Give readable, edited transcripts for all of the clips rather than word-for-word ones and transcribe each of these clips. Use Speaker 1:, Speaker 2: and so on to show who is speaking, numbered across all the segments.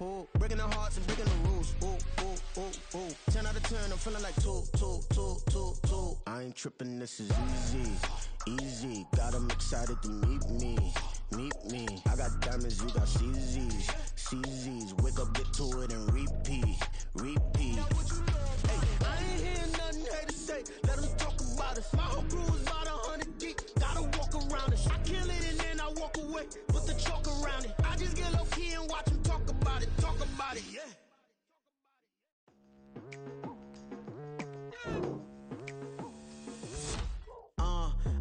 Speaker 1: ooh. Breaking the hearts and breaking the rules. Ooh, ooh, ooh, ooh. 10 out of 10, I'm feeling like two. I ain't tripping, this is easy, easy. Got 'em excited to meet me. I got diamonds, you got CZs. Wake up, get to it, and repeat. Hey, I ain't hearing nothing haters say. Let them talk about us. My whole crew is about 100 deep. Gotta walk around it. I kill it and then I walk away. Put the chalk around it. I just get low key and watch them talk about it. Yeah.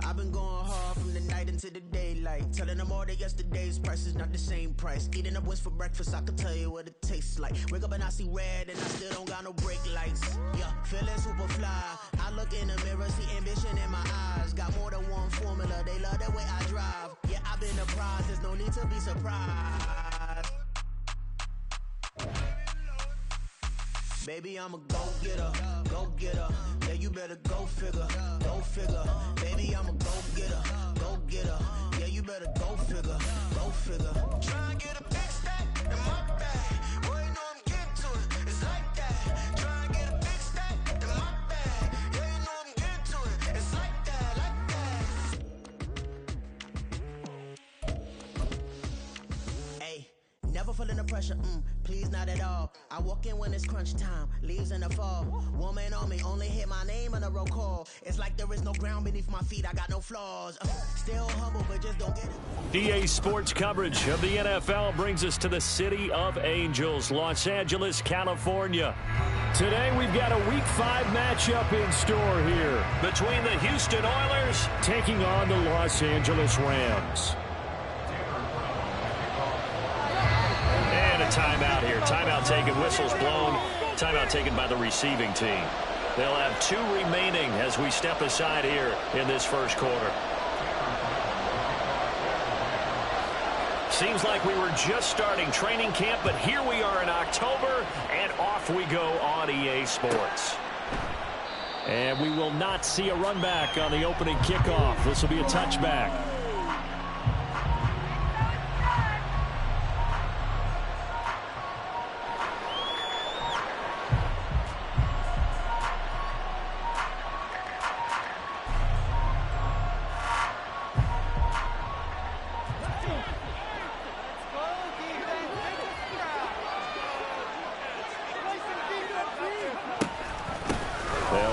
Speaker 1: I've been going hard from the night into the daylight. Telling them all that yesterday's price is not the same price. Eating up wings for breakfast, I can tell you what it tastes like. Wake up and I see red and I still don't got no brake lights. Yeah, feeling super fly. I look in the mirror, see ambition in my eyes. Got more than one formula, they love the way I drive. Yeah, I've been apprised, there's no need to be surprised. Baby, I'm a go-getter. Yeah, you better go figure. Baby, I'm a go-getter. Yeah, you better go figure. Try and get a big stack in my bag. Boy, you know I'm getting to it. It's like that. Try and get a big stack in my bag. Yeah, you know I'm getting to it. It's like that. Hey, never feeling the pressure, please not at all. I walk in when it's crunch time, leaves in the fall. Woman on me, only hit my name on a roll call. It's like there is no ground beneath my feet, I got no flaws. Still humble, but just don't get it.
Speaker 2: EA Sports coverage of the NFL brings us to the City of Angels, Los Angeles, California. Today we've got a Week 5 matchup in store here between the Houston Oilers taking on the Los Angeles Rams. Timeout here. Timeout taken. Whistles blown. Timeout taken by the receiving team. They'll have 2 remaining as we step aside here in this first quarter. Seems like we were just starting training camp, but here we are in October, and off we go on EA Sports. And we will not see a run back on the opening kickoff. This will be a touchback.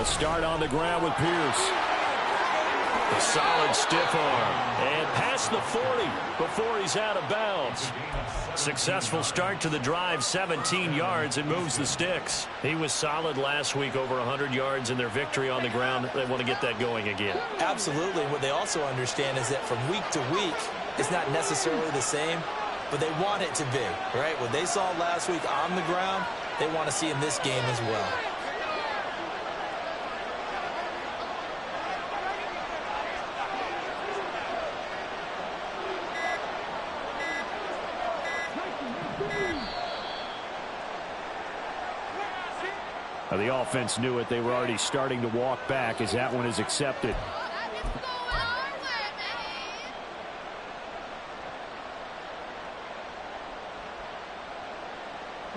Speaker 2: Start on the ground with Pierce. A solid stiff arm. And past the 40 before he's out of bounds. Successful start to the drive, 17 yards, and moves the sticks. He was solid last week, over 100 yards in their victory on the ground. They want to get that going again.
Speaker 3: Absolutely. What they also understand is that from week to week, it's not necessarily the same, but they want it to be, right? What they saw last week on the ground, they want to see in this game as well.
Speaker 2: The offense knew it. They were already starting to walk back as that one is accepted.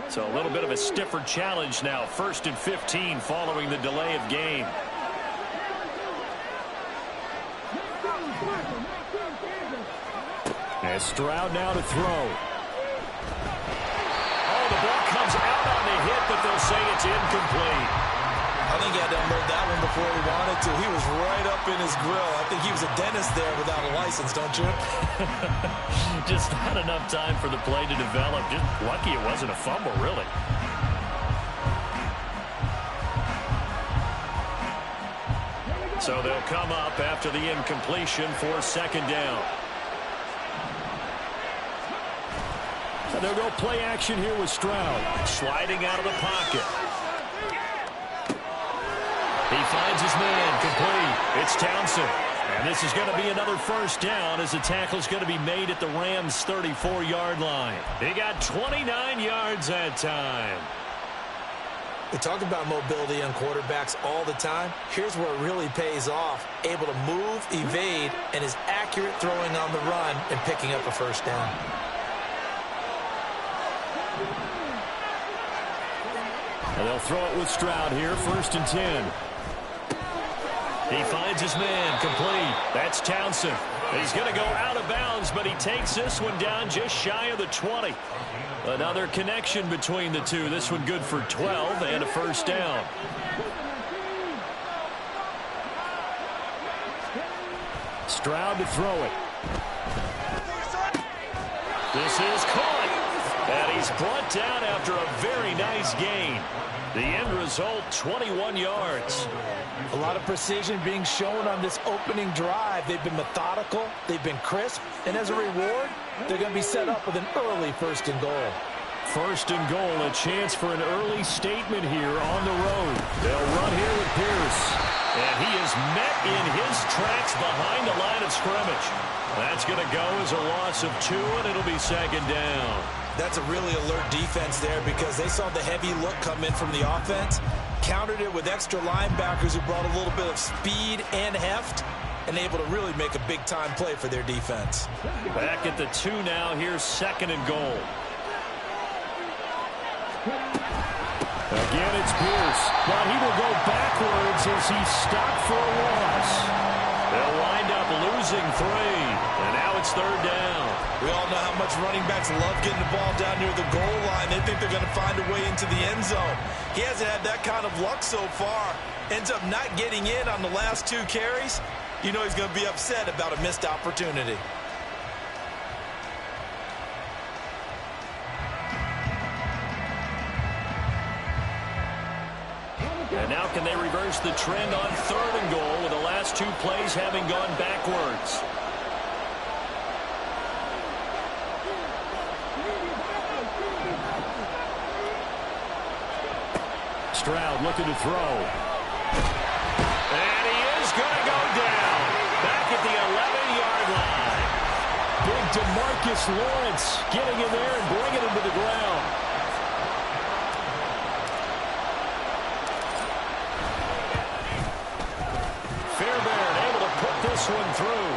Speaker 2: So a little bit of a stiffer challenge now. 1st and 15 following the delay of game. As Stroud now to throw. The ball comes out on the hit, but they'll say it's incomplete.
Speaker 3: I think he had to unload that one before he wanted to. He was right up in his grill. I think he was a dentist there without a license, don't you?
Speaker 2: Just not enough time for the play to develop. Just lucky it wasn't a fumble, really. So they'll come up after the incompletion for 2nd down. And they'll go play action here with Stroud. Sliding out of the pocket. He finds his man, complete. It's Townsend. And this is going to be another 1st down as the tackle's going to be made at the Rams' 34-yard line. They got 29 yards that time.
Speaker 3: We talk about mobility on quarterbacks all the time. Here's where it really pays off. Able to move, evade, and is accurate throwing on the run and picking up a 1st down.
Speaker 2: And they'll throw it with Stroud here, 1st and 10. He finds his man, complete. That's Townsend. He's going to go out of bounds, but he takes this one down just shy of the 20. Another connection between the two. This one good for 12 and a 1st down. Stroud to throw it. This is caught. And he's brought down after a very nice gain. The end result, 21 yards.
Speaker 3: A lot of precision being shown on this opening drive. They've been methodical. They've been crisp. And as a reward, they're going to be set up with an early 1st and goal.
Speaker 2: 1st and goal, a chance for an early statement here on the road. They'll run here with Pierce. And he is met in his tracks behind the line of scrimmage. That's going to go as a loss of 2, and it'll be 2nd down.
Speaker 3: That's a really alert defense there because they saw the heavy look come in from the offense, countered it with extra linebackers who brought a little bit of speed and heft, and able to really make a big-time play for their defense.
Speaker 2: Back at the 2 now. Here's 2nd and goal. Again, it's Pierce, but he will go backwards as he's stopped for a loss. They'll wind up losing 3, and now it's 3rd down.
Speaker 3: We all know how much running backs love getting the ball down near the goal line. They think they're going to find a way into the end zone. He hasn't had that kind of luck so far. Ends up not getting in on the last 2 carries. You know he's going to be upset about a missed opportunity.
Speaker 2: And now can they reverse the trend on 3rd and goal with the last 2 plays having gone backwards? Stroud looking to throw. And he is going to go down. Back at the 11-yard line. Big DeMarcus Lawrence getting in there and bringing him to the ground. Fairbairn able to put this one through.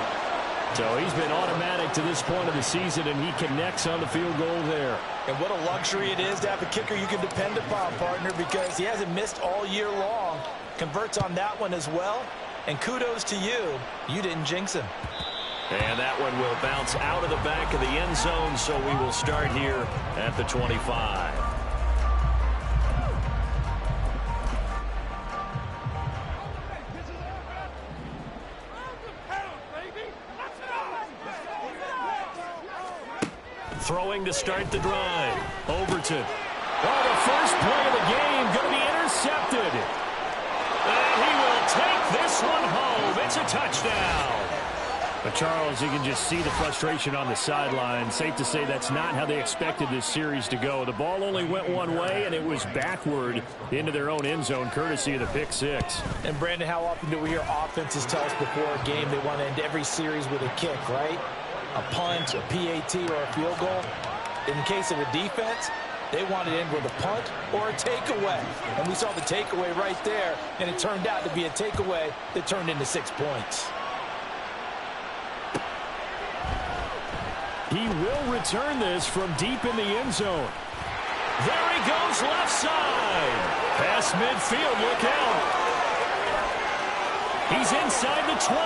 Speaker 2: So he's been automatic to this point of the season, and he connects on the field goal there.
Speaker 3: And what a luxury it is to have a kicker you can depend upon, partner, because he hasn't missed all year long. Converts on that one as well. And kudos to you. You didn't jinx him.
Speaker 2: And that one will bounce out of the back of the end zone, so we will start here at the 25. Throwing to start the drive. Overton. Oh, the first play of the game going to be intercepted. And he will take this one home. It's a touchdown. But Charles, you can just see the frustration on the sideline. Safe to say that's not how they expected this series to go. The ball only went one way, and it was backward into their own end zone, courtesy of the pick 6.
Speaker 3: And, Brandon, how often do we hear offenses tell us before a game they want to end every series with a kick, right? A punt, a PAT, or a field goal. In the case of the defense, they want to end with a punt or a takeaway. And we saw the takeaway right there, and it turned out to be a takeaway that turned into 6 points.
Speaker 2: He will return this from deep in the end zone. There he goes left side. Past midfield, look out. He's inside the 20.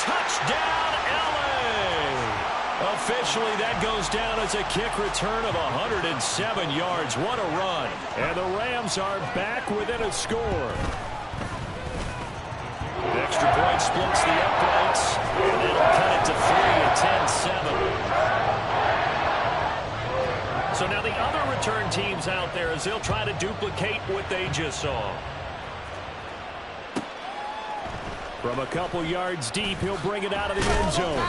Speaker 2: Touchdown, LA. Officially, that goes down as a kick return of 107 yards. What a run. And the Rams are back within a score. The extra point splits the uprights, and it'll cut it to 3 at 10-7. So now the other return teams out there as they'll try to duplicate what they just saw. From a couple yards deep, he'll bring it out of the end zone.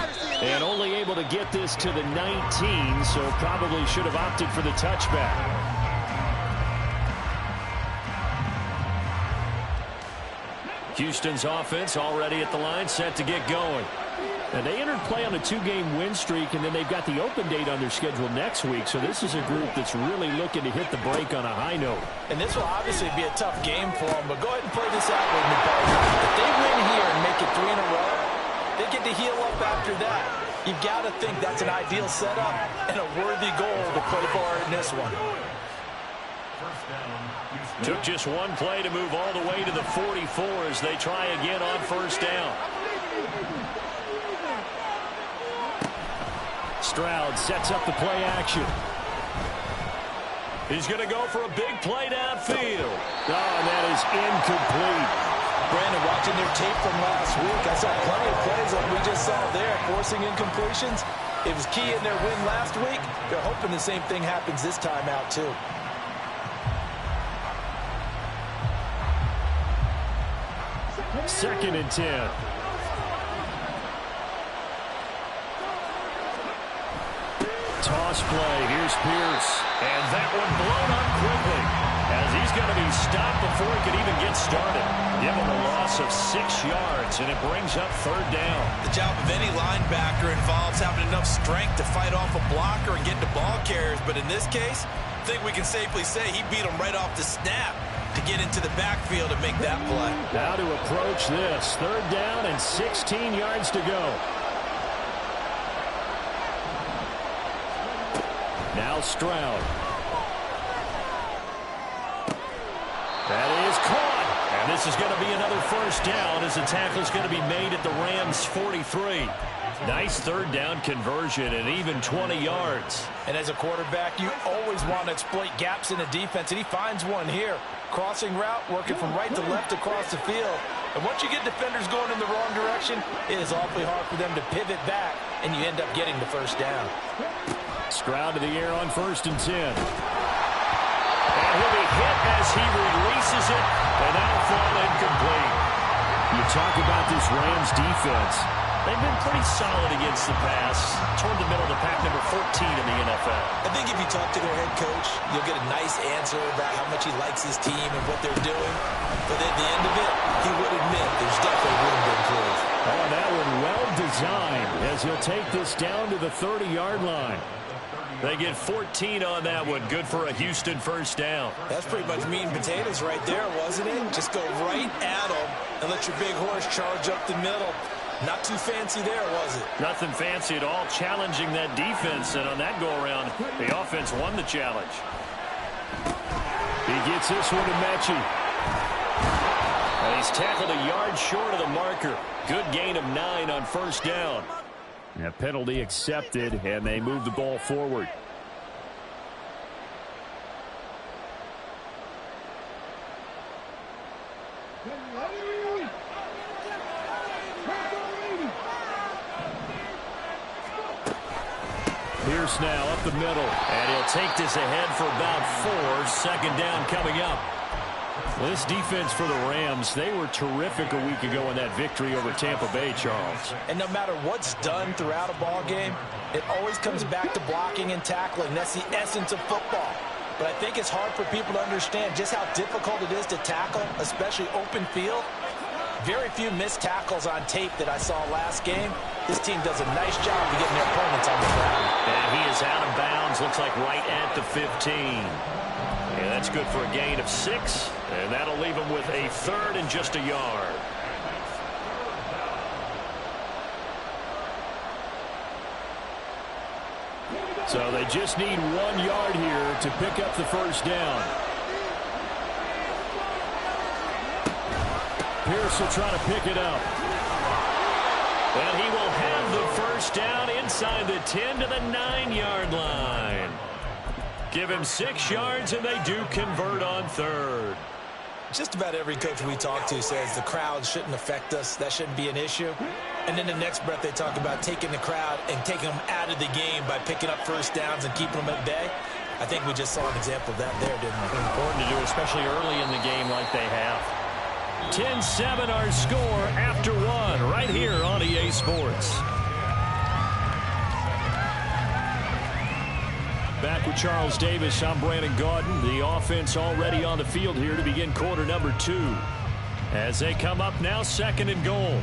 Speaker 2: And only able to get this to the 19, so probably should have opted for the touchback. Houston's offense already at the line, set to get going. And they entered play on a 2-game win streak, and then they've got the open date on their schedule next week. So this is a group that's really looking to hit the break on a high note.
Speaker 3: And this will obviously be a tough game for them, but go ahead and play this out with me, partner. If they win here and make it 3 in a row, they get to heal up after that. You've got to think that's an ideal setup and a worthy goal to play for in this one.
Speaker 2: Took just one play to move all the way to the 44 as they try again on first down. Stroud sets up the play action. He's going to go for a big play downfield. Oh, and that is incomplete.
Speaker 3: Brandon, watching their tape from last week, I saw plenty of plays like we just saw there, forcing incompletions. It was key in their win last week. They're hoping the same thing happens this time out, too.
Speaker 2: Second and 10. Toss play. Here's Pierce. And that one blown up quickly as he's going to be stopped before he can even get started. Give him a loss of 6 yards, and it brings up third down.
Speaker 3: The job of any linebacker involves having enough strength to fight off a blocker and get to ball carriers. But in this case, I think we can safely say he beat him right off the snap to get into the backfield and make that play.
Speaker 2: Now to approach this. Third down and 16 yards to go. Now Stroud. That is caught. And this is going to be another first down as the tackle is going to be made at the Rams' 43. Nice third down conversion and even 20 yards.
Speaker 3: And as a quarterback, you always want to exploit gaps in the defense, and he finds one here. Crossing route, working from right to left across the field. And once you get defenders going in the wrong direction, it is awfully hard for them to pivot back, and you end up getting the first down.
Speaker 2: Stroud to the air on first and 10. And he'll be hit as he releases it, and that'll fall incomplete. You talk about this Rams defense. They've been pretty solid against the pass. Toward the middle of the pack, number 14 in the NFL.
Speaker 3: I think if you talk to their head coach, you'll get a nice answer about how much he likes his team and what they're doing. But at the end of it, he would admit there's definitely room to improve.
Speaker 2: Oh, that one well designed as he'll take this down to the 30-yard line. They get 14 on that one. Good for a Houston first down.
Speaker 3: That's pretty much meat and potatoes right there, wasn't it? Just go right at them and let your big horse charge up the middle. Not too fancy there, was it?
Speaker 2: Nothing fancy at all, challenging that defense. And on that go-around, the offense won the challenge. He gets this one to Mechie. And he's tackled a yard short of the marker. Good gain of 9 on first down. A penalty accepted, and they move the ball forward. Pierce now up the middle, and he'll take this ahead for about 4. Second down coming up. Well, this defense for the Rams, they were terrific a week ago in that victory over Tampa Bay, Charles.
Speaker 3: And no matter what's done throughout a ball game, it always comes back to blocking and tackling. That's the essence of football. But I think it's hard for people to understand just how difficult it is to tackle, especially open field. Very few missed tackles on tape that I saw last game. This team does a nice job of getting their opponents on the ground.
Speaker 2: And he is out of bounds, looks like right at the 15. And that's good for a gain of 6. And that'll leave him with a third and just a yard. So they just need 1 yard here to pick up the first down. Pierce will try to pick it up. And he will have the first down inside the 10 to the 9-yard line. Give him 6 yards, and they do convert on third.
Speaker 3: Just about every coach we talk to says the crowd shouldn't affect us. That shouldn't be an issue. And then the next breath they talk about taking the crowd and taking them out of the game by picking up first downs and keeping them at bay. I think we just saw an example of that there, didn't we?
Speaker 2: Important to do, especially early in the game like they have. 10-7 our score after 1 right here on EA Sports. Back with Charles Davis, I'm Brandon Gaudin. The offense already on the field here to begin quarter number 2. As they come up now, 2nd and goal.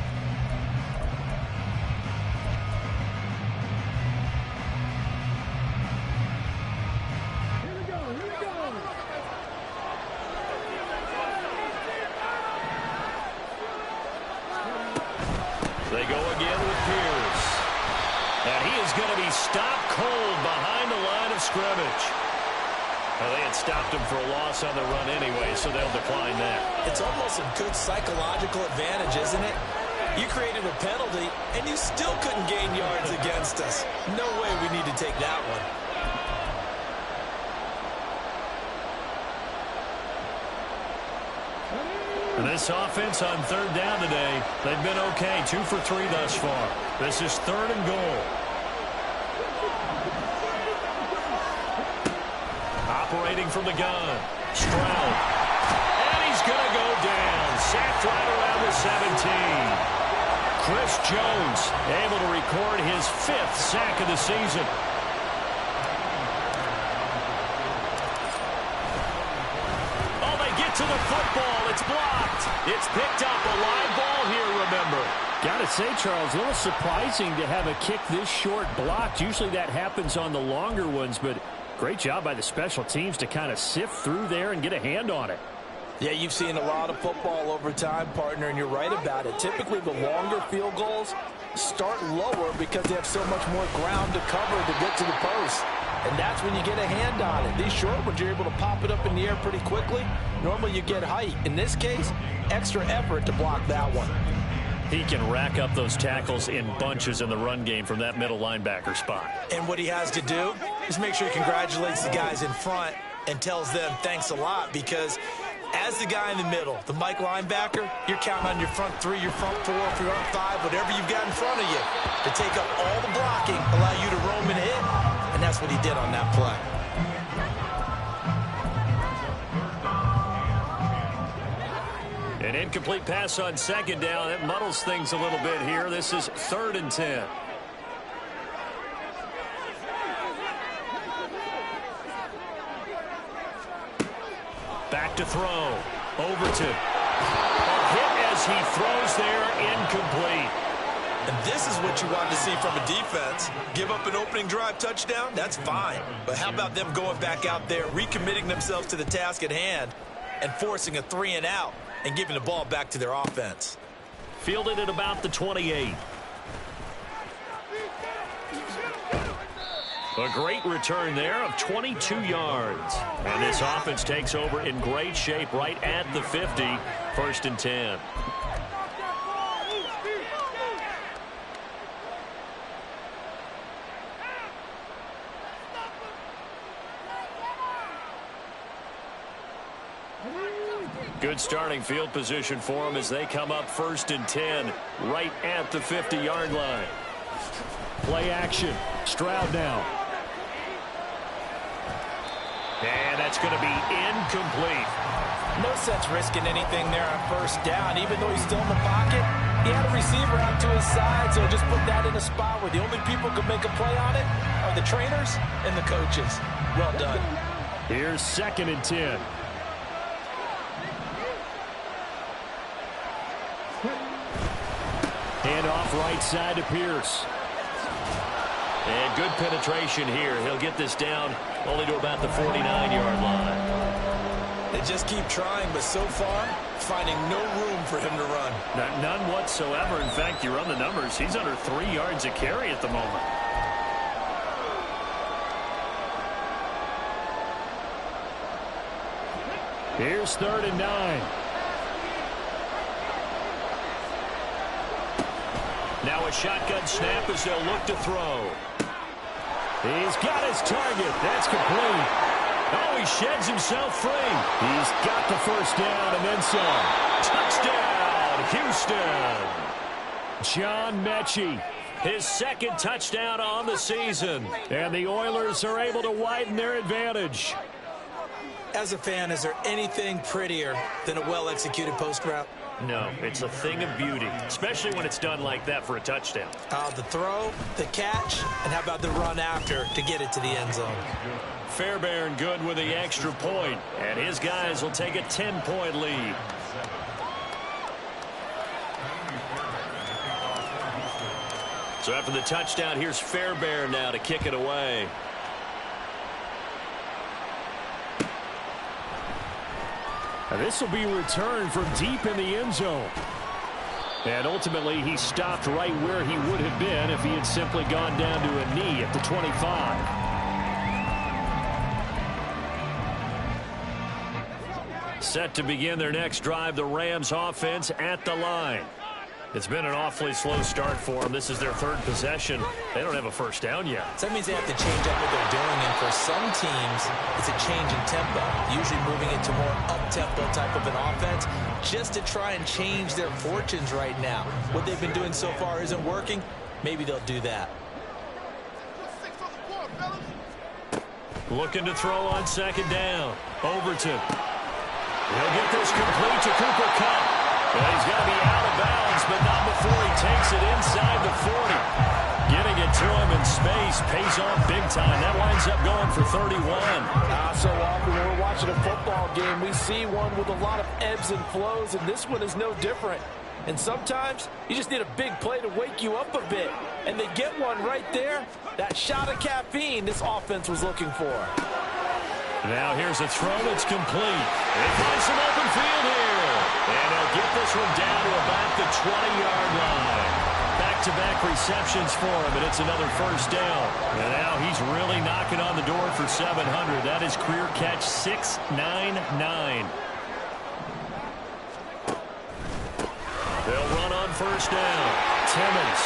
Speaker 2: They go again with Pierce. And he is going to be stopped cold behind the line of scrimmage. Well, they had stopped him for a loss on the run anyway, so they'll decline that.
Speaker 3: It's almost a good psychological advantage, isn't it? You created a penalty, and you still couldn't gain yards against us. No way we need to take that one.
Speaker 2: And this offense on third down today, they've been okay. 2 for 3 thus far. This is 3rd and goal. Operating from the gun. Stroud. And he's going to go down. Sacked right around the 17. Chris Jones able to record his 5th sack of the season. Oh, they get to the football. It's blocked. It's picked up. A live ball here, remember.
Speaker 4: Got to say, Charles, a little surprising to have a kick this short blocked. Usually that happens on the longer ones, but great job by the special teams to kind of sift through there and get a hand on it.
Speaker 3: Yeah, you've seen a lot of football over time, partner, and you're right about it. Typically, the longer field goals start lower because they have so much more ground to cover to get to the post. And that's when you get a hand on it. These short ones, you're able to pop it up in the air pretty quickly. Normally, you get height. In this case, extra effort to block that one.
Speaker 2: He can rack up those tackles in bunches in the run game from that middle linebacker spot.
Speaker 3: And what he has to do is make sure he congratulates the guys in front and tells them thanks a lot, because as the guy in the middle, the Mike linebacker, you're counting on your front 3, your front 4, your front 5, whatever you've got in front of you to take up all the blocking, allow you to roam and hit, and that's what he did on that play.
Speaker 2: An incomplete pass on 2nd down. That muddles things a little bit here. This is 3rd and 10. Back to throw. Overton. A hit as he throws there, incomplete.
Speaker 3: And this is what you want to see from a defense. Give up an opening drive touchdown, that's fine. But how about them going back out there, recommitting themselves to the task at hand, and forcing a 3 and out, and giving the ball back to their offense.
Speaker 2: Fielded at about the 28. A great return there of 22 yards. And this offense takes over in great shape right at the 50. 1st and 10. Good starting field position for them as they come up 1st and 10 right at the 50-yard line.
Speaker 4: Play action. Stroud now.
Speaker 2: And that's going to be incomplete.
Speaker 3: No sense risking anything there on 1st down. Even though he's still in the pocket, he had a receiver out to his side, so just put that in a spot where the only people who can make a play on it are the trainers and the coaches. Well done.
Speaker 4: Here's 2nd and 10. Hand off right side to Pierce.
Speaker 2: And good penetration here. He'll get this down only to about the 49-yard line.
Speaker 3: They just keep trying, but so far, finding no room for him to run.
Speaker 2: None whatsoever. In fact, you run the numbers. He's under 3 yards a carry at the moment.
Speaker 4: Here's 3rd and 9.
Speaker 2: Now a shotgun snap as they'll look to throw.
Speaker 4: He's got his target. That's complete.
Speaker 2: Oh, he sheds himself free.
Speaker 4: He's got the 1st down and then some.
Speaker 2: Touchdown, Houston.
Speaker 4: John Mechie.
Speaker 2: His 2nd touchdown on the season.
Speaker 4: And the Oilers are able to widen their advantage.
Speaker 3: As a fan, is there anything prettier than a well-executed post route?
Speaker 2: No, it's a thing of beauty, especially when it's done like that for a touchdown.
Speaker 3: The throw, the catch, and how about the run after to get it to the end zone?
Speaker 2: Fairbairn good with the extra point, and his guys will take a 10-point lead. So after the touchdown, here's Fairbairn now to kick it away.
Speaker 4: And this will be returned from deep in the end zone. And ultimately, he stopped right where he would have been if he had simply gone down to a knee at the 25.
Speaker 2: Set to begin their next drive, the Rams offense at the line. It's been an awfully slow start for them. This is their third possession. They don't have a first down yet.
Speaker 3: So that means they have to change up what they're doing, and for some teams, it's a change in tempo, usually moving into more up-tempo type of an offense just to try and change their fortunes right now. What they've been doing so far isn't working. Maybe they'll do that.
Speaker 2: Looking to throw on second down. Overton. He'll get this complete to Cooper Kupp. Well, he's got to be out of bounds, but not before he takes it inside the 40. Getting it to him in space pays off big time. That winds up going for 31.
Speaker 3: So often when we're watching a football game, we see one with a lot of ebbs and flows, and this one is no different. And sometimes you just need a big play to wake you up a bit. And they get one right there. That shot of caffeine this offense was looking for.
Speaker 2: Now here's a throw that's complete. They find some open field here. And they'll get this one down to about the 20-yard line. Back-to-back receptions for him, and it's another first down. And now he's really knocking on the door for 700. That is career catch 699. They'll run on first down. Timmons.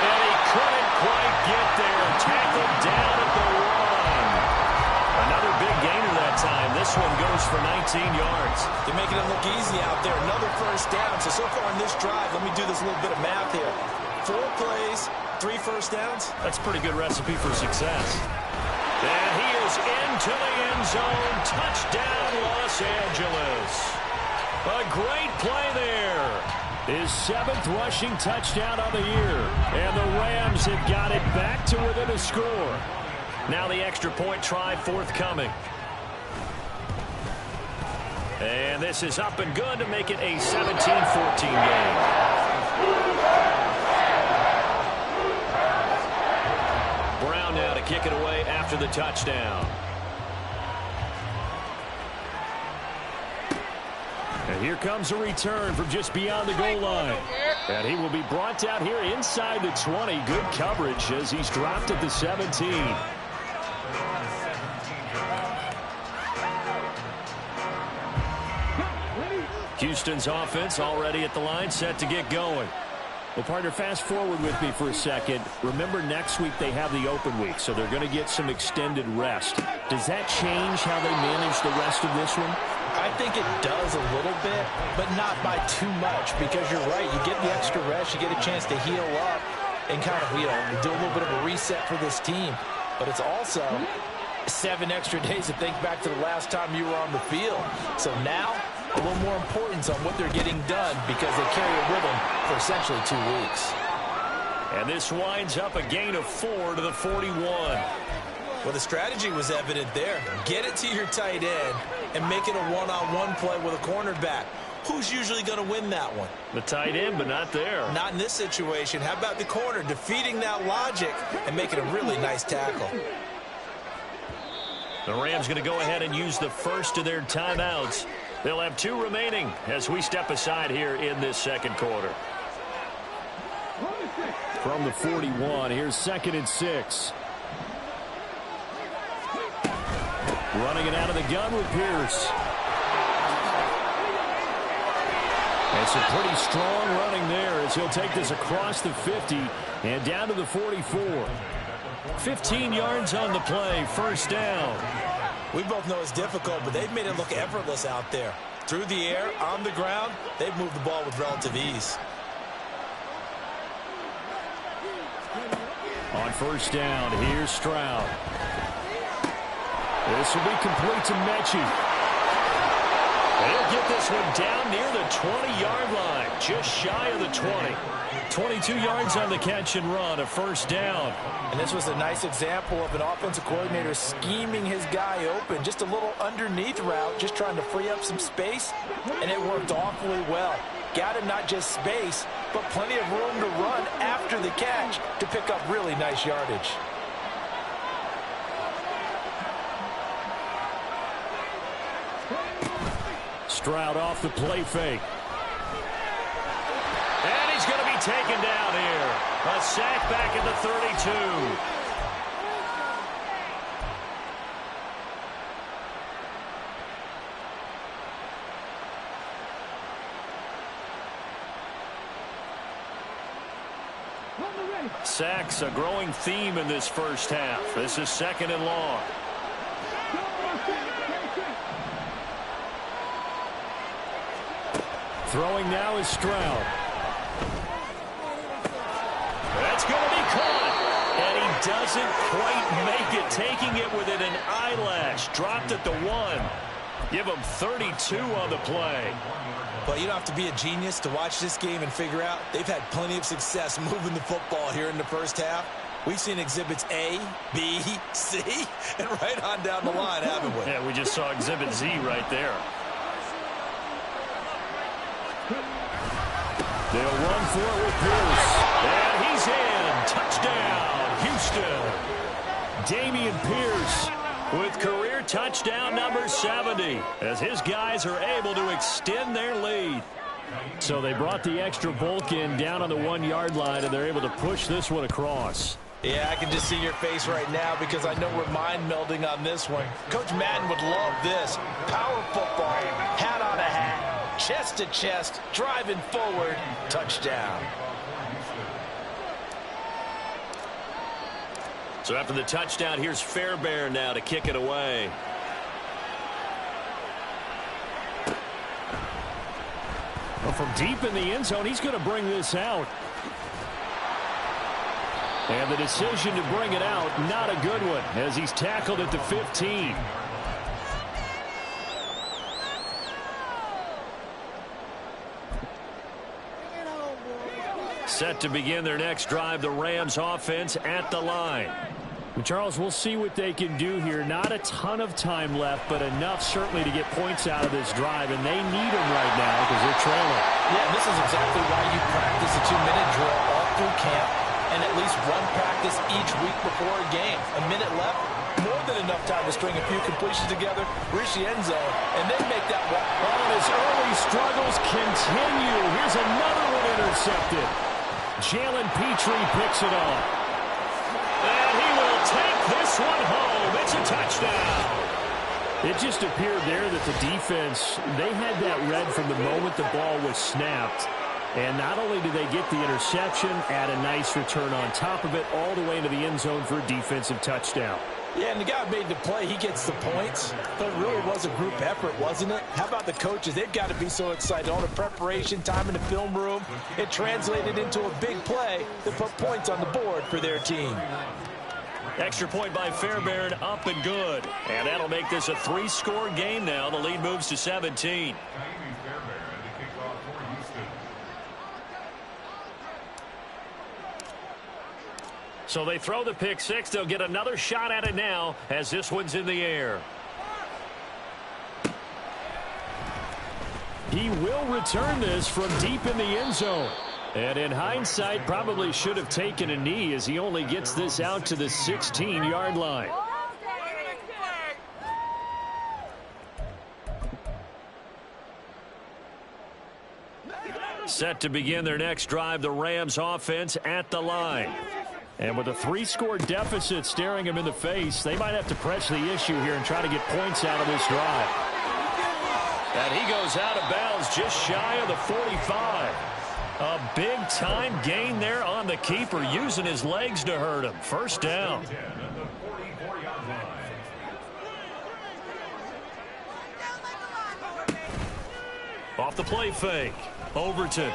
Speaker 2: And he couldn't quite get there. Tackled down at the 1. Another big gainer that time. This one goes for 19 yards.
Speaker 3: They're making it look easy out there. Another first down. So far in this drive, let me do this little bit of math here. 4 plays, 3 first downs.
Speaker 2: That's a pretty good recipe for success. And he is into the end zone. Touchdown, Los Angeles. A great play there.
Speaker 4: His 7th rushing touchdown of the year. And the Rams have got it back to within a score.
Speaker 2: Now the extra point try forthcoming. And this is up and good to make it a 17-14 game. Brown now to kick it away after the touchdown.
Speaker 4: And here comes a return from just beyond the goal line. And he will be brought down here inside the 20. Good coverage as he's dropped at the 17.
Speaker 2: Houston's offense already at the line, set to get going.
Speaker 4: Well, partner, fast forward with me for a second. Remember, next week they have the open week, so they're going to get some extended rest. Does that change how they manage the rest of this one?
Speaker 3: I think it does a little bit, but not by too much, because you're right. You get the extra rest, you get a chance to heal up and kind of, do a little bit of a reset for this team. But it's also 7 extra days to think back to the last time you were on the field. So now, a little more importance on what they're getting done because they carry it with them for essentially 2 weeks.
Speaker 2: And this winds up a gain of 4 to the 41.
Speaker 3: Well, the strategy was evident there. Get it to your tight end and make it a one-on-one play with a cornerback. Who's usually going to win that one?
Speaker 2: The tight end, but not there.
Speaker 3: Not in this situation. How about the corner defeating that logic and making a really nice tackle?
Speaker 2: The Rams going to go ahead and use the first of their timeouts. They'll have 2 remaining as we step aside here in this second quarter.
Speaker 4: From the 41, here's 2nd and 6. Running it out of the gun with Pierce. And some pretty strong running there as he'll take this across the 50 and down to the 44. 15 yards on the play, first down.
Speaker 3: We both know it's difficult, but they've made it look effortless out there. Through the air, on the ground, they've moved the ball with relative ease.
Speaker 4: On first down, here's Stroud. This will be complete to Mechie.
Speaker 2: They'll get this one down near the 20-yard line, just shy of the 20. 22 yards on the catch and run, a first down.
Speaker 3: And this was a nice example of an offensive coordinator scheming his guy open. Just a little underneath route, just trying to free up some space, and it worked awfully well. Got him not just space, but plenty of room to run after the catch to pick up really nice yardage.
Speaker 4: Stroud off the play fake.
Speaker 2: And he's going to be taken down here. A sack back at the 32. Sacks, a growing theme in this first half. This is 2nd and long.
Speaker 4: Throwing now is Stroud.
Speaker 2: That's going to be caught. And he doesn't quite make it, taking it within an eyelash. Dropped at the 1. Give him 32 on the play.
Speaker 3: But you don't have to be a genius to watch this game and figure out they've had plenty of success moving the football here in the first half. We've seen exhibits A, B, C, and right on down the line, haven't we?
Speaker 2: Yeah, we just saw exhibit Z right there.
Speaker 4: They'll run for it with Pierce.
Speaker 2: And he's in. Touchdown, Houston. Dameon Pierce with career touchdown number 70 as his guys are able to extend their lead.
Speaker 4: So they brought the extra bulk in down on the 1-yard line, and they're able to push this one across.
Speaker 3: Yeah, I can just see your face right now because I know we're mind melding on this one. Coach Madden would love this. Power football, hat on a hat, chest to chest, driving forward, touchdown.
Speaker 2: So after the touchdown, here's Fairbairn now to kick it away.
Speaker 4: Well, from deep in the end zone, he's going to bring this out. And the decision to bring it out, not a good one, as he's tackled at the 15.
Speaker 2: Set to begin their next drive, the Rams offense at the line.
Speaker 4: And Charles, we'll see what they can do here. Not a ton of time left, but enough certainly to get points out of this drive, and they need them right now because they're trailing.
Speaker 3: Yeah, this is exactly why you practice a 2-minute drill all through camp and at least one practice each week before a game. A minute left, more than enough time to string a few completions together, reach the end zone, and then make that walk.
Speaker 4: Oh, and his early struggles continue. Here's another one intercepted. Jalen Petrie picks it up.
Speaker 2: And he will take this one home. It's a touchdown.
Speaker 4: It just appeared there that the defense, they had that read from the moment the ball was snapped. And not only did they get the interception, add a nice return on top of it, all the way into the end zone for a defensive touchdown.
Speaker 3: Yeah, and the guy made the play. He gets the points. But it really was a group effort, wasn't it? How about the coaches? They've got to be so excited. All the preparation, time in the film room, it translated into a big play that put points on the board for their team.
Speaker 2: Extra point by Fairbairn, up and good. And that'll make this a 3-score game now. The lead moves to 17. So they throw the pick six. They'll get another shot at it now as this one's in the air.
Speaker 4: He will return this from deep in the end zone. And in hindsight, probably should have taken a knee as he only gets this out to the 16-yard line.
Speaker 2: Set to begin their next drive, the Rams offense at the line.
Speaker 4: And with a 3-score deficit staring him in the face, they might have to press the issue here and try to get points out of this drive.
Speaker 2: And he goes out of bounds just shy of the 45. A big-time gain there on the keeper, using his legs to hurt him. First down. Off the play fake. Overton.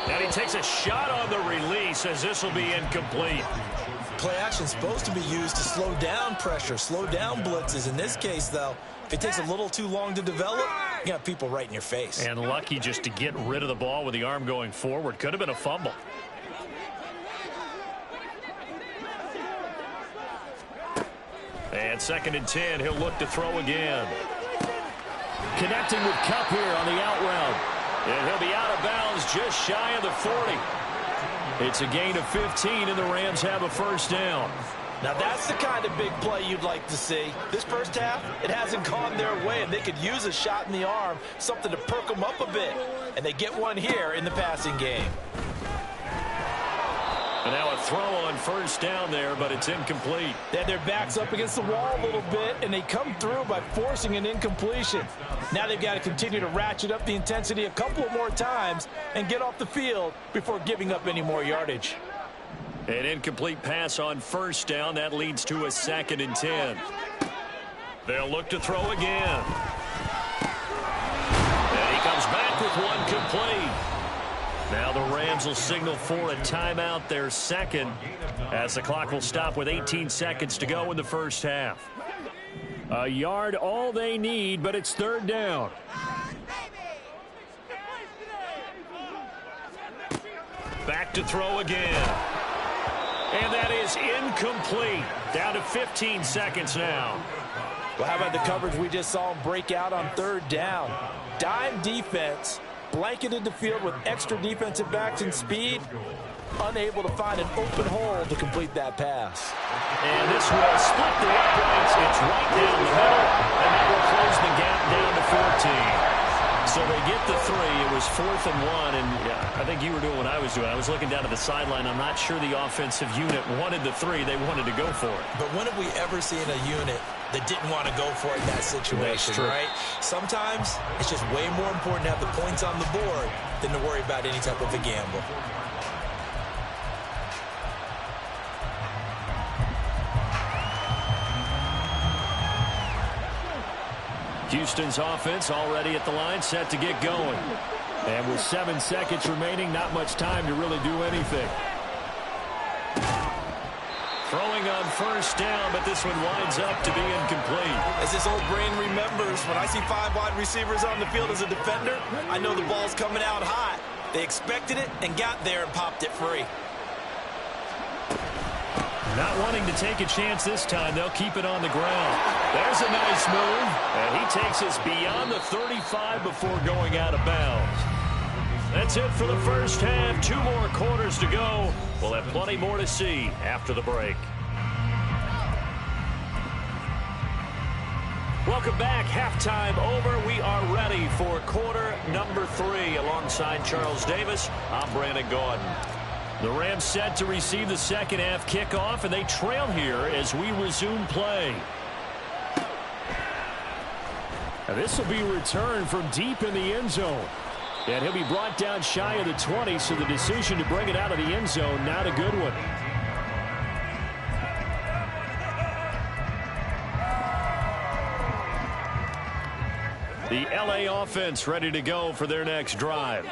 Speaker 2: And he takes a shot on the release as this will be incomplete.
Speaker 3: Play action is supposed to be used to slow down pressure, slow down blitzes. In this case, though, if it takes a little too long to develop, you got people right in your face.
Speaker 2: And lucky just to get rid of the ball with the arm going forward. Could have been a fumble. And 2nd and 10, he'll look to throw again.
Speaker 4: Connecting with Kupp here on the out route.
Speaker 2: And he'll be out of bounds just shy of the 40. It's a gain of 15, and the Rams have a first down.
Speaker 3: Now that's the kind of big play you'd like to see. This first half, it hasn't gone their way, and they could use a shot in the arm, something to perk them up a bit. And they get one here in the passing game.
Speaker 2: And now a throw on first down there, but it's incomplete.
Speaker 3: They had their backs up against the wall a little bit, and they come through by forcing an incompletion. Now they've got to continue to ratchet up the intensity a couple of more times and get off the field before giving up any more yardage.
Speaker 2: An incomplete pass on first down. That leads to a 2nd and 10. They'll look to throw again. And he comes back with one complete. Now the Rams will signal for a timeout, their second, as the clock will stop with 18 seconds to go in the first half. A yard all they need, but it's 3rd down. Back to throw again. And that is incomplete. Down to 15 seconds now.
Speaker 3: Well, how about the coverage we just saw him break out on 3rd down? Dime defense, blanketed the field with extra defensive backs and speed, unable to find an open hole to complete that pass.
Speaker 2: And this will split the uprights. It's right down the middle, and that will close the gap down to 14. So they get the 3. It was 4th and 1, and I think you were doing what I was doing. I was looking down at the sideline. I'm not sure the offensive unit wanted the 3. They wanted to go for it.
Speaker 3: But when have we ever seen a unit that didn't want to go for it in that situation, right? Sometimes it's just way more important to have the points on the board than to worry about any type of a gamble.
Speaker 2: Houston's offense already at the line, set to get going.
Speaker 4: And with 7 seconds remaining, not much time to really do anything.
Speaker 2: Throwing on first down, but this one winds up to be incomplete.
Speaker 3: As this old brain remembers, when I see 5 wide receivers on the field as a defender, I know the ball's coming out hot. They expected it and got there and popped it free.
Speaker 2: Not wanting to take a chance this time, they'll keep it on the ground. There's a nice move, and he takes us beyond the 35 before going out of bounds. That's it for the first half. 2 more quarters to go. We'll have plenty more to see after the break. Welcome back. Halftime over. We are ready for quarter number 3. Alongside Charles Davis, I'm Brandon Gaudin. The Rams set to receive the second half kickoff, and they trail here as we resume play.
Speaker 4: Now this will be returned from deep in the end zone. And he'll be brought down shy of the 20, so the decision to bring it out of the end zone, not a good one.
Speaker 2: The LA offense ready to go for their next drive.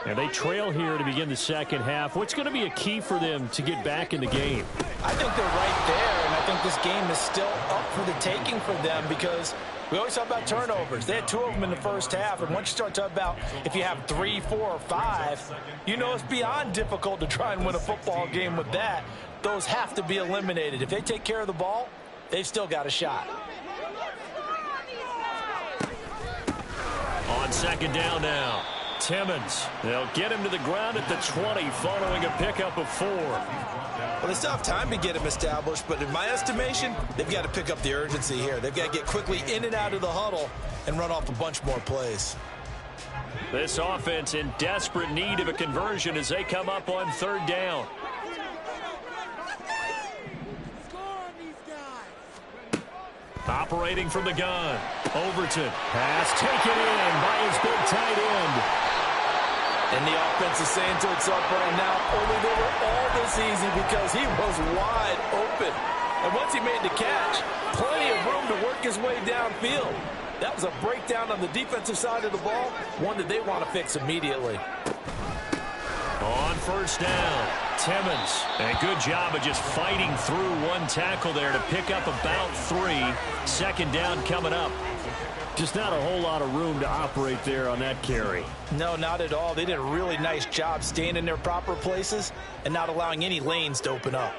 Speaker 4: And they trail here to begin the second half. What's going to be a key for them to get back in the game?
Speaker 3: I think they're right there, and I think this game is still up for the taking for them because we always talk about turnovers. They had 2 of them in the first half, and once you start talking about if you have 3, 4, or 5, you know it's beyond difficult to try and win a football game with that. Those have to be eliminated. If they take care of the ball, they've still got a shot.
Speaker 2: On second down now, Timmons. They'll get him to the ground at the 20 following a pickup of 4.
Speaker 3: Well, they still have time to get him established, but in my estimation, they've got to pick up the urgency here. They've got to get quickly in and out of the huddle and run off a bunch more plays.
Speaker 2: This offense in desperate need of a conversion as they come up on 3rd down. Operating from the gun. Overton.
Speaker 4: Pass taken in by his big tight end.
Speaker 3: And the offense is saying to itself right now, only they were all this easy because he was wide open. And once he made the catch, plenty of room to work his way downfield. That was a breakdown on the defensive side of the ball, one that they want to fix immediately.
Speaker 2: On first down, Timmons. And a good job of just fighting through one tackle there to pick up about 3. Second down coming up.
Speaker 4: Just not a whole lot of room to operate there on that carry.
Speaker 3: No, not at all. They did a really nice job staying in their proper places and not allowing any lanes to open up.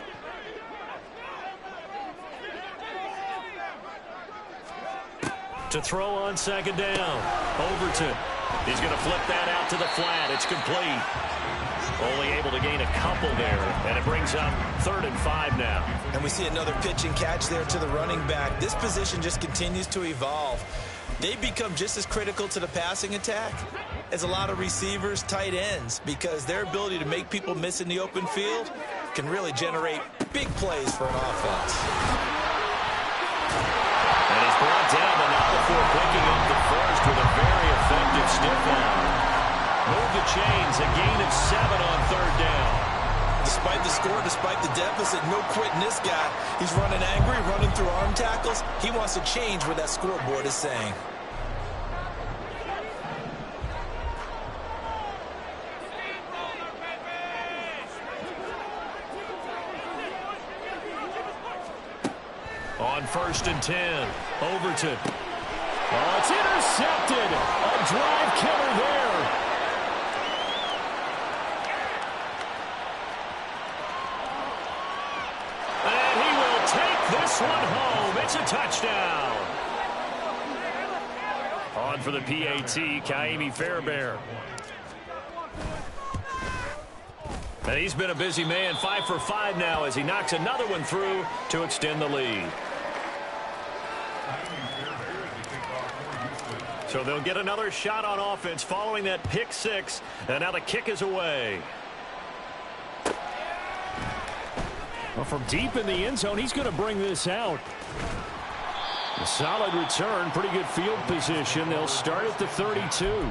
Speaker 2: To throw on second down, Overton. He's going to flip that out to the flat. It's complete. Only able to gain a couple there, and it brings up 3rd and 5 now.
Speaker 3: And we see another pitch and catch there to the running back. This position just continues to evolve. They become just as critical to the passing attack as a lot of receivers, tight ends, because their ability to make people miss in the open field can really generate big plays for an offense.
Speaker 2: And he's brought down, but not before picking up the first with a very effective stiff arm. Move the chains, a gain of 7 on third down.
Speaker 3: Despite the score, despite the deficit, no quitting this guy. He's running angry, running through arm tackles. He wants to change what that scoreboard is saying.
Speaker 2: On 1st and 10, Overton. Oh, it's intercepted. A drive killer there. And he will take this one home. It's a touchdown. On for the PAT, Kaimi Fairbairn. And he's been a busy man, 5 for 5 now as he knocks another one through to extend the lead. So they'll get another shot on offense following that pick 6. And now the kick is away. Well, from deep in the end zone, he's going to bring this out. A solid return, pretty good field position. They'll start at the 32.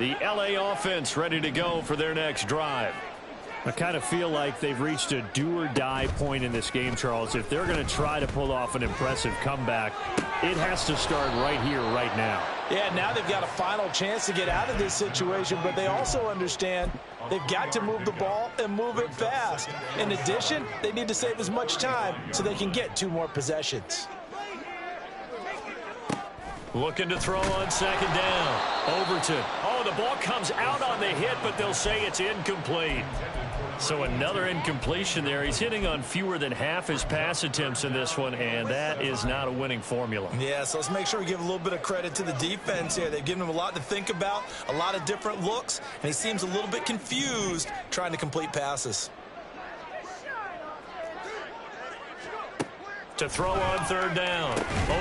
Speaker 2: The LA offense ready to go for their next drive. I kind of feel like they've reached a do-or-die point in this game, Charles. If they're going to try to pull off an impressive comeback, it has to start right here, right now.
Speaker 3: Yeah, now they've got a final chance to get out of this situation, but they also understand they've got to move the ball and move it fast. In addition, they need to save as much time so they can get 2 more possessions.
Speaker 2: Looking to throw on 2nd down. Overton. Oh, the ball comes out on the hit, but they'll say it's incomplete. So another incompletion there. He's hitting on fewer than half his pass attempts in this one, and that is not a winning formula.
Speaker 3: Yeah, so let's make sure we give a little bit of credit to the defense here. They've given him a lot to think about, a lot of different looks, and he seems a little bit confused trying to complete passes.
Speaker 2: To throw on 3rd down.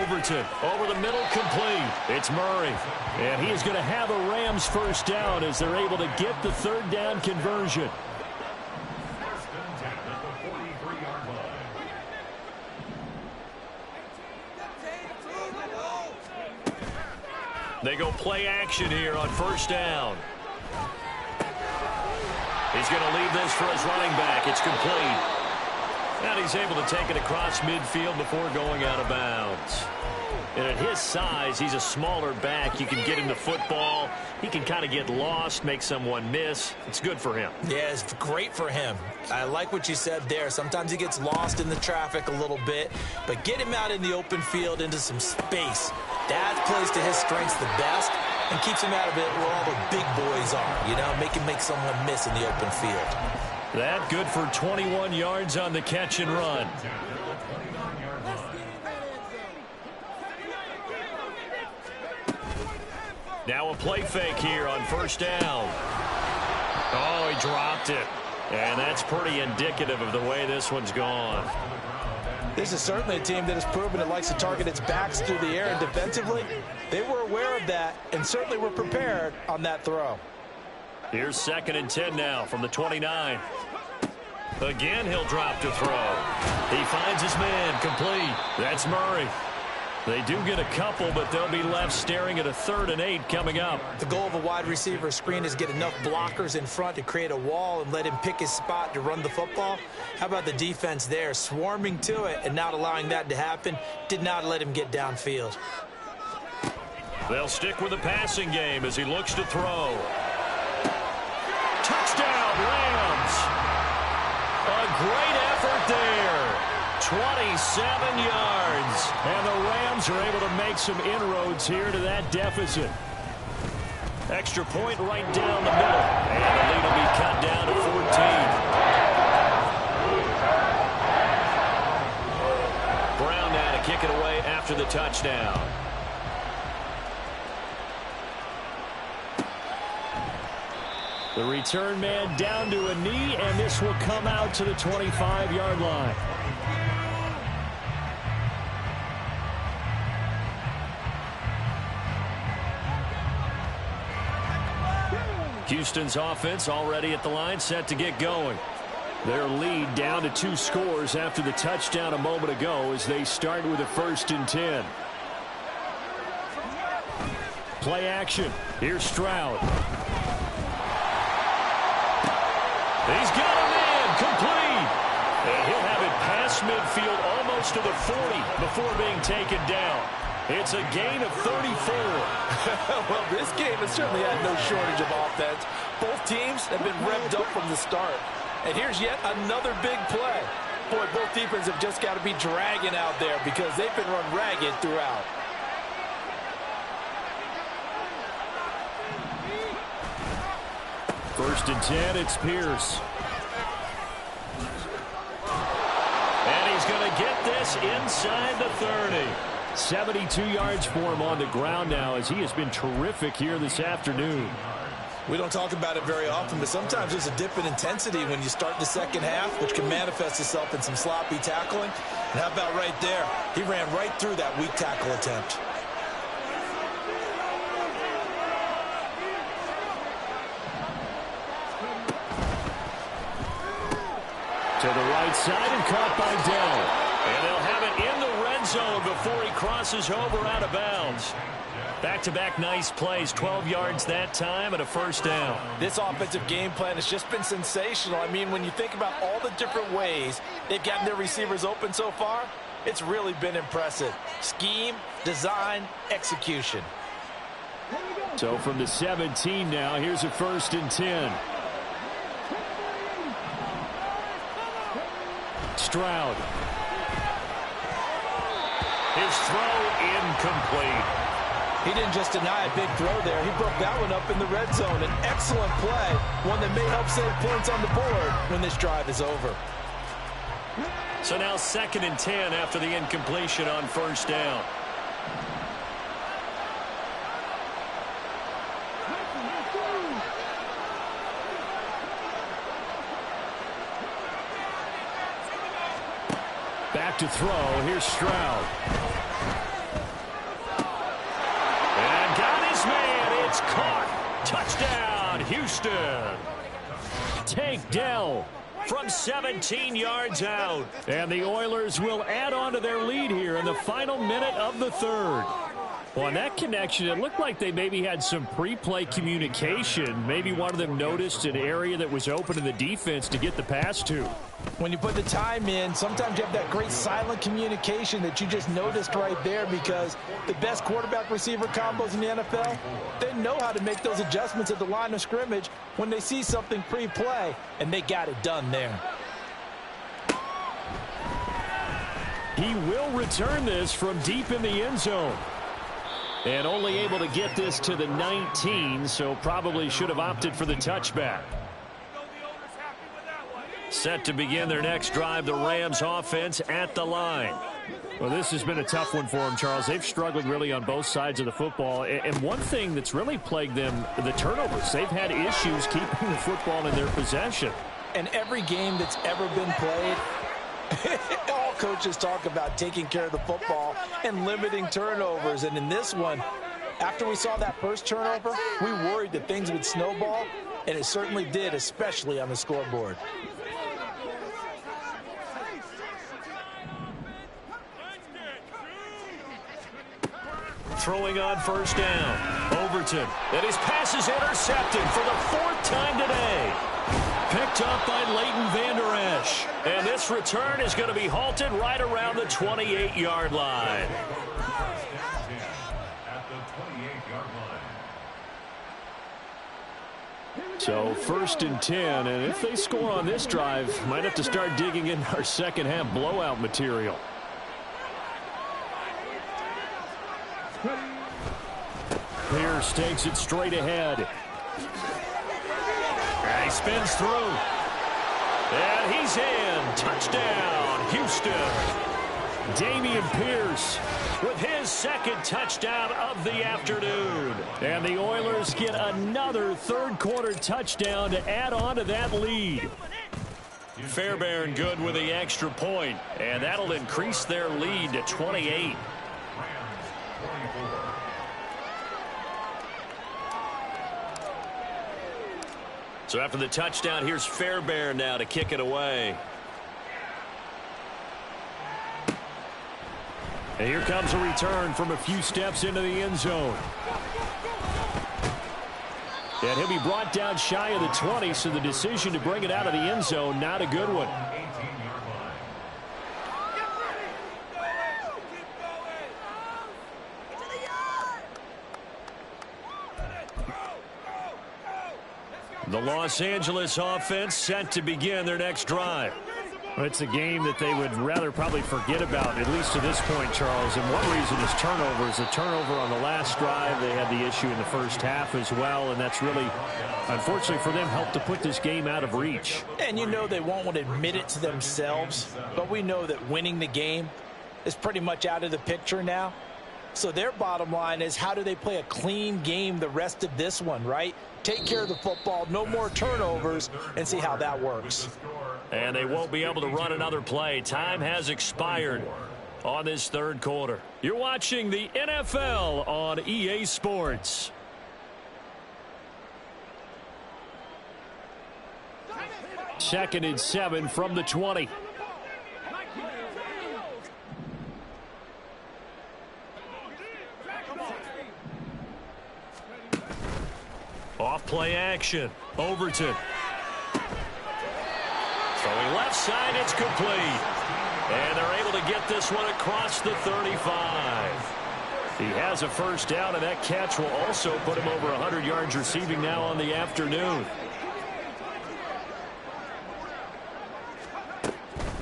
Speaker 2: Overton over the middle, complete. It's Murray. And he is going to have a Rams first down as they're able to get the 3rd down conversion. They go play action here on 1st down. He's going to leave this for his running back. It's complete. And he's able to take it across midfield before going out of bounds. And at his size, he's a smaller back. You can get him the football. He can kind of get lost, make someone miss. It's good for him. Yeah, it's great for him. I like what you said there. Sometimes he gets lost in the traffic a little bit. But get him out in the open field into some space. That plays to his strengths the best and keeps him out of it where all the big boys are. You know, make him make someone miss in the open field. That good for 21 yards on the catch and run. Now a play fake here on 1st down. Oh, he dropped it. And that's pretty indicative of the way this one's gone.
Speaker 3: This is certainly a team that has proven it likes to target its backs through the air, and defensively, they were aware of that and certainly were prepared on that throw.
Speaker 2: Here's 2nd and 10 now from the 29. Again, he'll drop to throw. He finds his man, complete. That's Murray. They do get a couple, but they'll be left staring at a 3rd and 8 coming up.
Speaker 3: The goal of a wide receiver screen is get enough blockers in front to create a wall and let him pick his spot to run the football. How about the defense there, swarming to it and not allowing that to happen? Did not let him get downfield.
Speaker 2: They'll stick with the passing game as he looks to throw. Touchdown, Rams! A great effort there. 27 yards. And the Rams are able to make some inroads here to that deficit. Extra point right down the middle. And the lead will be cut down to 14. Brown now to kick it away after the touchdown. The return man down to a knee, and this will come out to the 25-yard line. Houston's offense already at the line, set to get going. Their lead down to 2 scores after the touchdown a moment ago as they start with a 1st and 10. Play action. Here's Stroud. He's got a man complete. And he'll have it past midfield almost to the 40 before being taken down. It's a gain of 34.
Speaker 3: Well, this game has certainly had no shortage of offense. Both teams have been revved up from the start. And here's yet another big play. Boy, both defenses have just got to be dragging out there because they've been run ragged throughout.
Speaker 2: First and 10, it's Pierce. And he's going to get this inside the 30. 72 yards for him on the ground now as he has been terrific here this afternoon.
Speaker 3: We don't talk about it very often, but sometimes there's a dip in intensity when you start the second half, which can manifest itself in some sloppy tackling. And how about right there? He ran right through that weak tackle attempt.
Speaker 2: To the right side and caught by Dell. And they'll have it in the red zone before he crosses over out of bounds. Back-to-back nice plays, 12 yards that time and a 1st down.
Speaker 3: This offensive game plan has just been sensational. I mean, when you think about all the different ways they've gotten their receivers open so far, it's really been impressive. Scheme, design, execution.
Speaker 2: So from the 17 now, here's a 1st and 10. Stroud. His throw incomplete.
Speaker 3: He didn't just deny a big throw there. He broke that one up in the red zone. An excellent play, one that may help save points on the board when this drive is over.
Speaker 2: So now 2nd and 10 after the incompletion on 1st down. Back to throw. Here's Stroud. And got his man. It's caught. Touchdown, Houston. Tank Dell from 17 yards out. And the Oilers will add on to their lead here in the final minute of the 3rd. Well, on that connection, it looked like they maybe had some pre-play communication. Maybe one of them noticed an area that was open in the defense to get the pass to.
Speaker 3: When you put the time in, sometimes you have that great silent communication that you just noticed right there, because the best quarterback-receiver combos in the NFL, they know how to make those adjustments at the line of scrimmage when they see something pre-play, and they got it done there.
Speaker 2: He will return this from deep in the end zone. And only able to get this to the 19, so probably should have opted for the touchback. Set to begin their next drive, the Rams offense at the line. Well, this has been a tough one for them, Charles. They've struggled really on both sides of the football. And one thing that's really plagued them, the turnovers. They've had issues keeping the football in their possession.
Speaker 3: And every game that's ever been played, all coaches talk about taking care of the football and limiting turnovers. And in this one, after we saw that first turnover, we worried that things would snowball, and it certainly did, especially on the scoreboard.
Speaker 2: Throwing on 1st down. Overton. And his pass is intercepted for the 4th time today. Picked up by Leighton Vander Esch. And this return is going to be halted right around the 28-yard line. So 1st and 10, and if they score on this drive, might have to start digging in our second half blowout material. Pierce takes it straight ahead. And he spins through. And he's in. Touchdown, Houston. Dameon Pierce with his 2nd touchdown of the afternoon. And the Oilers get another 3rd quarter touchdown to add on to that lead. Fairbairn good with the extra point, and that'll increase their lead to 28. So after the touchdown, here's Fairbairn now to kick it away.
Speaker 4: And here comes a return from a few steps into the end zone. And he'll be brought down shy of the 20, so the decision to bring it out of the end zone, not a good one. The Los Angeles offense set to begin their next drive. It's a game that they would rather probably forget about, at least to this point, Charles. And one reason is turnovers. A turnover on the last drive. They had the issue in the first half as well, and that's really, unfortunately for them, helped to put this game out of reach.
Speaker 3: And you know they won't want to admit it to themselves, but we know that winning the game is pretty much out of the picture now. So their bottom line is, how do they play a clean game the rest of this one, right? Take care of the football, no more turnovers, and see how that works.
Speaker 2: And they won't be able to run another play. Time has expired on this third quarter. You're watching the NFL on EA Sports.
Speaker 4: Second and 7 from the 20.
Speaker 2: Off play action. Overton. Throwing left side, it's complete. And they're able to get this one across the 35. He has a first down, and that catch will also put him over 100 yards receiving now on the afternoon.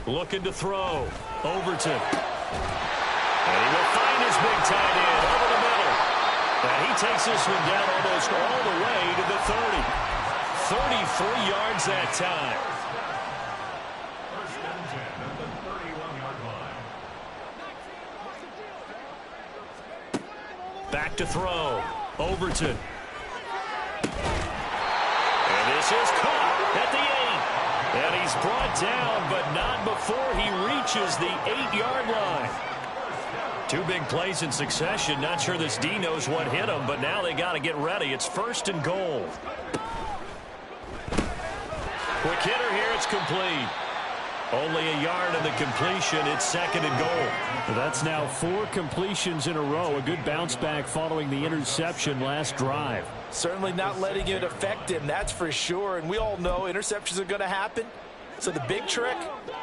Speaker 2: Looking to throw. Overton. And he will find his big tight end over the middle. And he takes this one down almost all the way to the 30. 33 yards that time. Back to throw. Overton. And this is caught at the 8. And he's brought down, but not before he reaches the 8-yard line. Two big plays in succession. Not sure this D knows what hit him, but now they got to get ready. It's first and goal. Quick hitter here. It's complete. Only a yard in the completion. It's second and goal.
Speaker 4: That's now 4 completions in a row. A good bounce back following the interception last drive.
Speaker 3: Certainly not letting it affect him, that's for sure. And we all know interceptions are going to happen. So the big trick,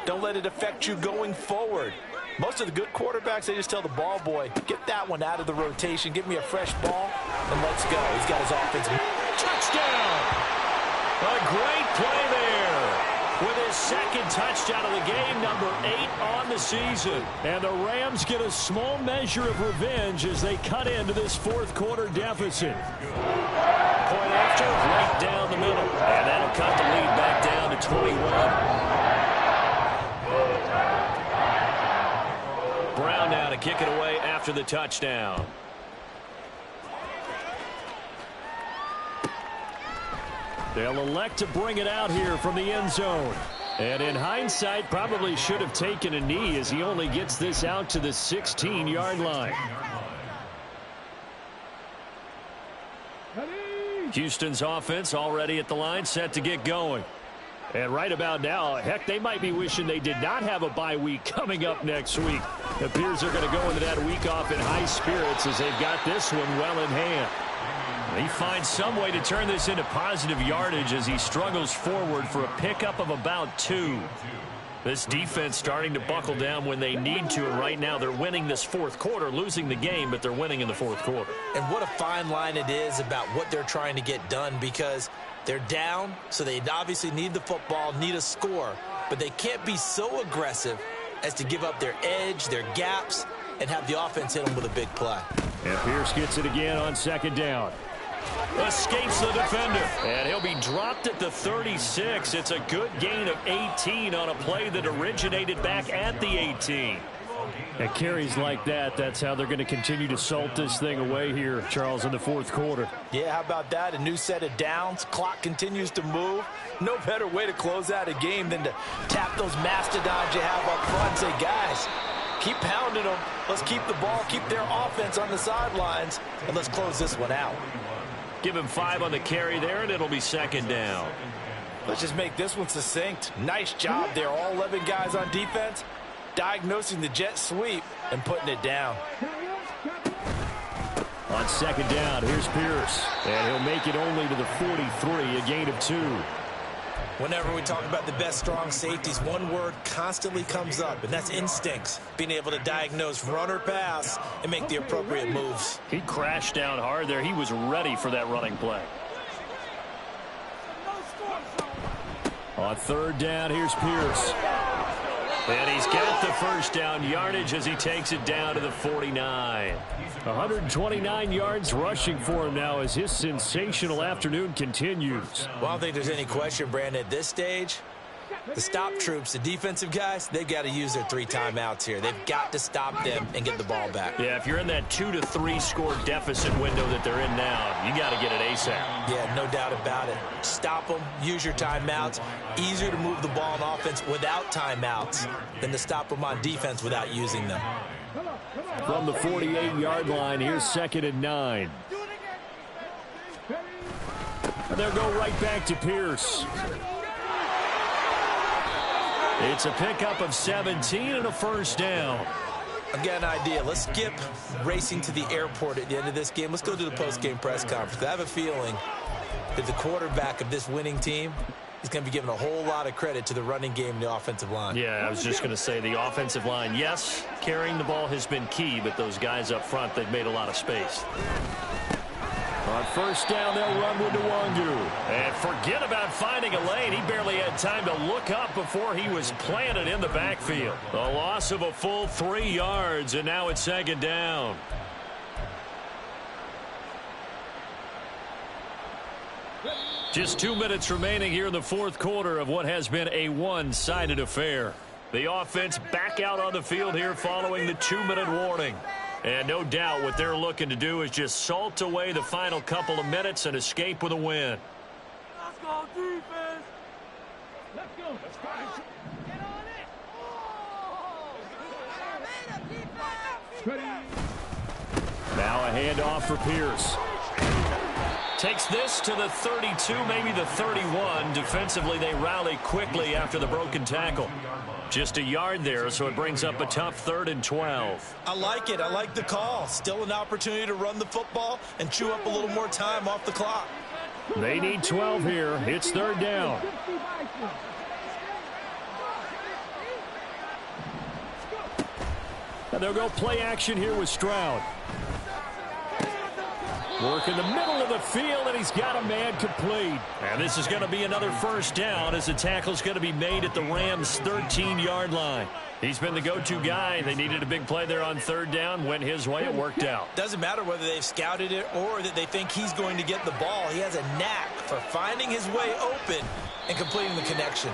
Speaker 3: don't let it affect you going forward. Most of the good quarterbacks, they just tell the ball boy, get that one out of the rotation, give me a fresh ball, and let's go. He's got his offense.
Speaker 2: Touchdown! A great play there. With his second touchdown of the game, number 8 on the season.
Speaker 4: And the Rams get a small measure of revenge as they cut into this fourth quarter deficit.
Speaker 2: Point after, right down the middle. And that'll cut the lead back down to 21. Brown now to kick it away after the touchdown.
Speaker 4: They'll elect to bring it out here from the end zone. And in hindsight, probably should have taken a knee as he only gets this out to the 16-yard line.
Speaker 2: Houston's offense already at the line, set to get going.
Speaker 4: And right about now, heck, they might be wishing they did not have a bye week coming up next week. It appears they're going to go into that week off in high spirits as they've got this one well in hand.
Speaker 2: He finds some way to turn this into positive yardage as he struggles forward for a pickup of about 2. This defense starting to buckle down when they need to, and right now they're winning this fourth quarter, losing the game, but they're winning in the fourth quarter.
Speaker 3: And what a fine line it is about what they're trying to get done, because they're down, so they obviously need the football, need a score, but they can't be so aggressive as to give up their edge, their gaps, and have the offense hit them with a big play.
Speaker 4: And Pierce gets it again on second down.
Speaker 2: Escapes the defender, and he'll be dropped at the 36. It's a good gain of 18 on a play that originated back at the 18.
Speaker 4: At carries like that, that's how they're going to continue to salt this thing away here, Charles, in the fourth quarter.
Speaker 3: Yeah, how about that? A new set of downs. Clock continues to move. No better way to close out a game than to tap those mastodons you have up front and say, guys, keep pounding them. Let's keep the ball, keep their offense on the sidelines, and let's close this one out.
Speaker 2: Give him 5 on the carry there, and it'll be second down.
Speaker 3: Let's just make this one succinct. Nice job there. All 11 guys on defense diagnosing the jet sweep and putting it down.
Speaker 4: On second down, here's Pierce. And he'll make it only to the 43, a gain of 2.
Speaker 3: Whenever we talk about the best strong safeties, one word constantly comes up, and that's instincts. Being able to diagnose run or pass and make the appropriate moves.
Speaker 4: He crashed down hard there. He was ready for that running play. On third down, here's Pierce.
Speaker 2: And he's got the first down yardage as he takes it down to the 49.
Speaker 4: 129 yards rushing for him now as his sensational afternoon continues.
Speaker 3: Well, I don't think there's any question, Brandon, at this stage. The stop troops, the defensive guys, they've got to use their 3 timeouts here. They've got to stop them and get the ball back.
Speaker 2: Yeah, if you're in that 2 to 3 score deficit window that they're in now, you got to get it ASAP.
Speaker 3: Yeah, no doubt about it. Stop them, use your timeouts. Easier to move the ball on offense without timeouts than to stop them on defense without using them.
Speaker 4: From the 48-yard line, here's 2nd and 9. And they'll go right back to Pierce.
Speaker 2: It's a pickup of 17 and a first down.
Speaker 3: I've got an idea. Let's skip racing to the airport at the end of this game. Let's go to the post-game press conference. I have a feeling that the quarterback of this winning team is going to be given a whole lot of credit to the running game and the offensive line.
Speaker 2: Yeah, I was just going to say the offensive line, yes, carrying the ball has been key, but those guys up front, they've made a lot of space.
Speaker 4: On first down, they'll run with Nwangu.
Speaker 2: And forget about finding a lane. He barely had time to look up before he was planted in the backfield. A loss of a full 3 yards, and now it's second down. Just 2 minutes remaining here in the fourth quarter of what has been a one-sided affair. The offense back out on the field here following the 2-minute warning. And no doubt what they're looking to do is just salt away the final couple of minutes and escape with a win.
Speaker 5: Let's go, defense. Let's go. Let's go. Get on it.
Speaker 4: Now a handoff for Pierce.
Speaker 2: Takes this to the 32, maybe the 31. Defensively, they rally quickly after the broken tackle. Just a yard there, so it brings up a tough 3rd and 12.
Speaker 3: I like it. I like the call. Still an opportunity to run the football and chew up a little more time off the clock.
Speaker 4: They need 12 here. It's 3rd down. And they'll go play action here with Stroud. Work in the middle of the field, and he's got a man complete.
Speaker 2: And this is going to be another first down as the tackle's going to be made at the Rams' 13-yard line. He's been the go-to guy. They needed a big play there on 3rd down. Went his way. It worked out.
Speaker 3: Doesn't matter whether they've scouted it or that they think he's going to get the ball. He has a knack for finding his way open and completing the connection.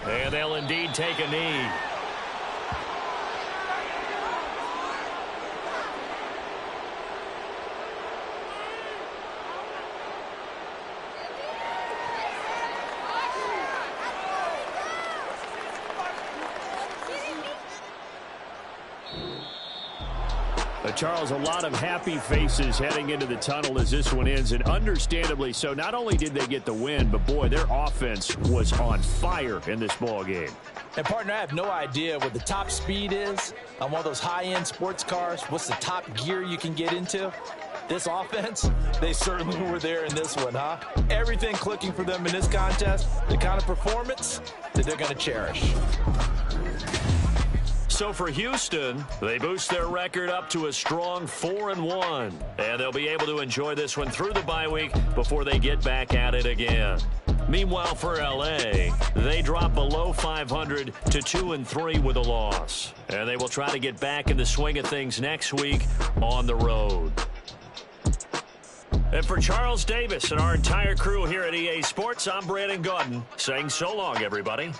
Speaker 2: And they'll indeed take a knee.
Speaker 4: Charles, a lot of happy faces heading into the tunnel as this one ends, and understandably so. Not only did they get the win, but boy, their offense was on fire in this ball game.
Speaker 3: And partner, I have no idea what the top speed is on one of those high-end sports cars. What's the top gear you can get into? This offense, they certainly were there in this one, huh? Everything clicking for them in this contest, the kind of performance that they're going to cherish.
Speaker 2: So for Houston, they boost their record up to a strong 4-1. And they'll be able to enjoy this one through the bye week before they get back at it again. Meanwhile, for L.A., they drop below 500 to 2-3 with a loss. And they will try to get back in the swing of things next week on the road. And for Charles Davis and our entire crew here at EA Sports, I'm Brandon Gaudin saying so long, everybody.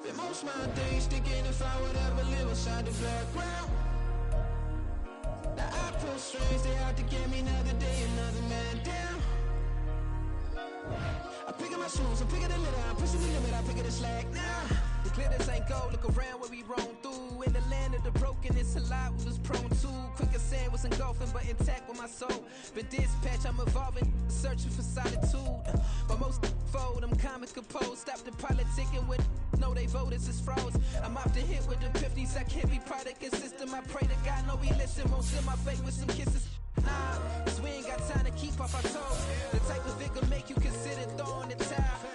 Speaker 1: Spend most of my days thinking if I would ever live inside the background. Now I pull strings, they out to get me another day, another man down. I pick up my shoes, I'm picking the litter, I'm pushing the limit, I pick it a slack now. The glitters ain't gold, look around where we roam through. In the land of the broken, it's a lot we was prone to. Quicker sand was engulfing, but intact with my soul. But dispatch, I'm evolving, searching for solitude. But most fold, I'm comic composed. Stop the politicking with no, they voters is frauds. I'm off the hit with the 50s, I can't be product and system. I pray to God, no, we listen. Won't seal my fate with some kisses. Nah, cause we ain't got time to keep off our toes. The type of vigor make you consider throwing the towel.